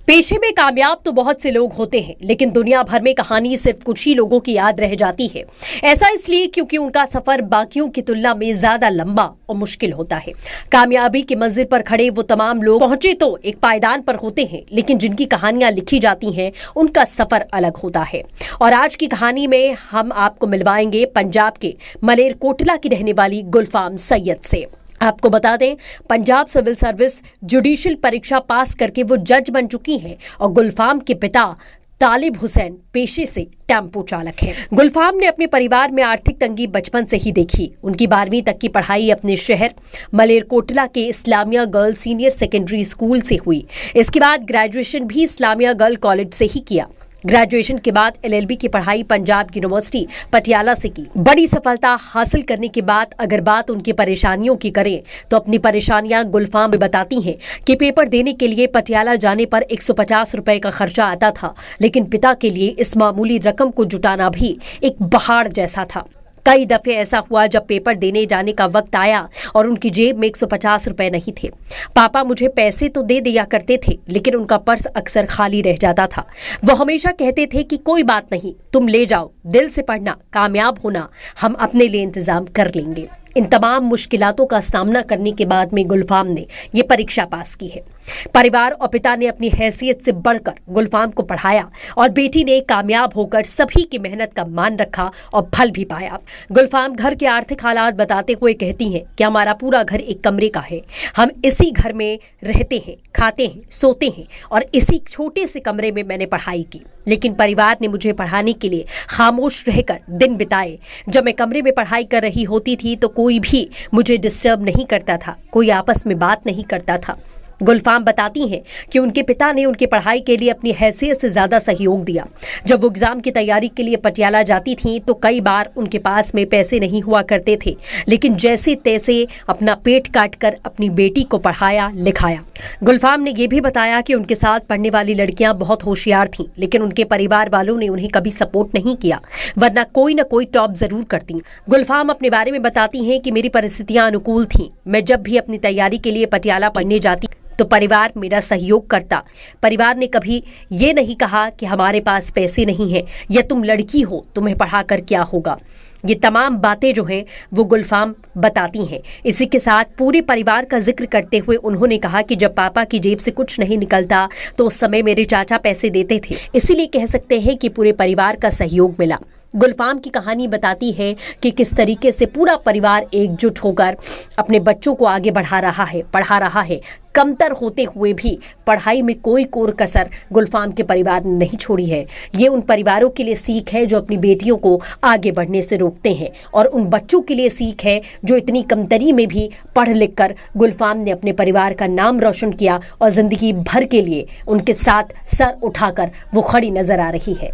पेशे में कामयाब तो बहुत से लोग होते हैं, लेकिन दुनिया भर में कहानी सिर्फ कुछ ही लोगों की याद रह जाती है। ऐसा इसलिए क्योंकि उनका सफर बाकियों की तुलना में ज्यादा लंबा और मुश्किल होता है। कामयाबी की मंजिल पर खड़े वो तमाम लोग पहुंचे तो एक पायदान पर होते हैं, लेकिन जिनकी कहानियां लिखी जाती हैं उनका सफर अलग होता है। और आज की कहानी में हम आपको मिलवाएंगे पंजाब के मलेरकोटला की रहने वाली गुलफाम सैयद से। आपको बता दें, पंजाब सिविल सर्विस जुडिशियल परीक्षा पास करके वो जज बन चुकी हैं और गुलफाम के पिता तालिब हुसैन पेशे से टेम्पो चालक हैं। गुलफाम ने अपने परिवार में आर्थिक तंगी बचपन से ही देखी। उनकी 12वीं तक की पढ़ाई अपने शहर मलेरकोटला के Islamia girl senior secondary school से हुई। इसके बाद ग्रेजुएशन भी इस्लामिया गर्ल कॉलेज से ही किया। ग्रेजुएशन के बाद LLB की पढ़ाई पंजाब यूनिवर्सिटी पटियाला से की। बड़ी सफलता हासिल करने के बाद अगर बात उनकी परेशानियों की करें तो अपनी परेशानियां गुलफाम में बताती हैं कि पेपर देने के लिए पटियाला जाने पर 150 रुपए का खर्चा आता था, लेकिन पिता के लिए इस मामूली रकम को जुटाना भी एक पहाड़ जैसा था। कई दफे ऐसा हुआ जब पेपर देने जाने का वक्त आया और उनकी जेब में 150 रुपए नहीं थे। पापा मुझे पैसे तो दे दिया करते थे, लेकिन उनका पर्स अक्सर खाली रह जाता था। वो हमेशा कहते थे कि कोई बात नहीं, तुम ले जाओ, दिल से पढ़ना, कामयाब होना, हम अपने लिए इंतजाम कर लेंगे। इन तमाम मुश्किलातों का सामना करने के बाद में गुलफाम ने ये परीक्षा पास की है। परिवार और पिता ने अपनी हैसियत से बढ़कर गुलफाम को पढ़ाया और बेटी ने कामयाब होकर सभी की मेहनत का मान रखा और फल भी पाया। गुलफाम घर के आर्थिक हालात बताते हुए कहती हैं कि हमारा पूरा घर एक कमरे का है। हम इसी घर में रहते हैं, खाते हैं, सोते हैं और इसी छोटे से कमरे में मैंने पढ़ाई की। लेकिन परिवार ने मुझे पढ़ाने के लिए खामोश रहकर दिन बिताए। जब मैं कमरे में पढ़ाई कर रही होती थी तो कोई भी मुझे डिस्टर्ब नहीं करता था, कोई आपस में बात नहीं करता था। गुलफाम बताती हैं कि उनके पिता ने उनकी पढ़ाई के लिए अपनी हैसियत से ज़्यादा सहयोग दिया। जब वो एग्ज़ाम की तैयारी के लिए पटियाला जाती थीं तो कई बार उनके पास में पैसे नहीं हुआ करते थे, लेकिन जैसे तैसे अपना पेट काट कर अपनी बेटी को पढ़ाया लिखाया। गुलफाम ने यह भी बताया कि उनके साथ पढ़ने वाली लड़कियां बहुत होशियार थीं, लेकिन उनके परिवार वालों ने उन्हें कभी सपोर्ट नहीं किया, वरना कोई ना कोई टॉप ज़रूर करती। गुलफाम अपने बारे में बताती हैं कि मेरी परिस्थितियाँ अनुकूल थीं। मैं जब भी अपनी तैयारी के लिए पटियाला पढ़ने जाती तो परिवार मेरा सहयोग करता। परिवार ने कभी ये नहीं कहा कि हमारे पास पैसे नहीं हैं या तुम लड़की हो, तुम्हें पढ़ाकर क्या होगा। ये तमाम बातें जो हैं वो गुलफाम बताती हैं। इसी के साथ पूरे परिवार का जिक्र करते हुए उन्होंने कहा कि जब पापा की जेब से कुछ नहीं निकलता तो उस समय मेरे चाचा पैसे देते थे, इसीलिए कह सकते हैं कि पूरे परिवार का सहयोग मिला। गुलफाम की कहानी बताती है कि किस तरीके से पूरा परिवार एकजुट होकर अपने बच्चों को आगे बढ़ा रहा है, पढ़ा रहा है। कमतर होते हुए भी पढ़ाई में कोई कोर कसर गुलफाम के परिवार ने नहीं छोड़ी है। ये उन परिवारों के लिए सीख है जो अपनी बेटियों को आगे बढ़ने से रोकते हैं, और उन बच्चों के लिए सीख है जो इतनी कमतरी में भी पढ़ लिख कर गुलफाम ने अपने परिवार का नाम रोशन किया और ज़िंदगी भर के लिए उनके साथ सर उठाकर वो खड़ी नज़र आ रही है।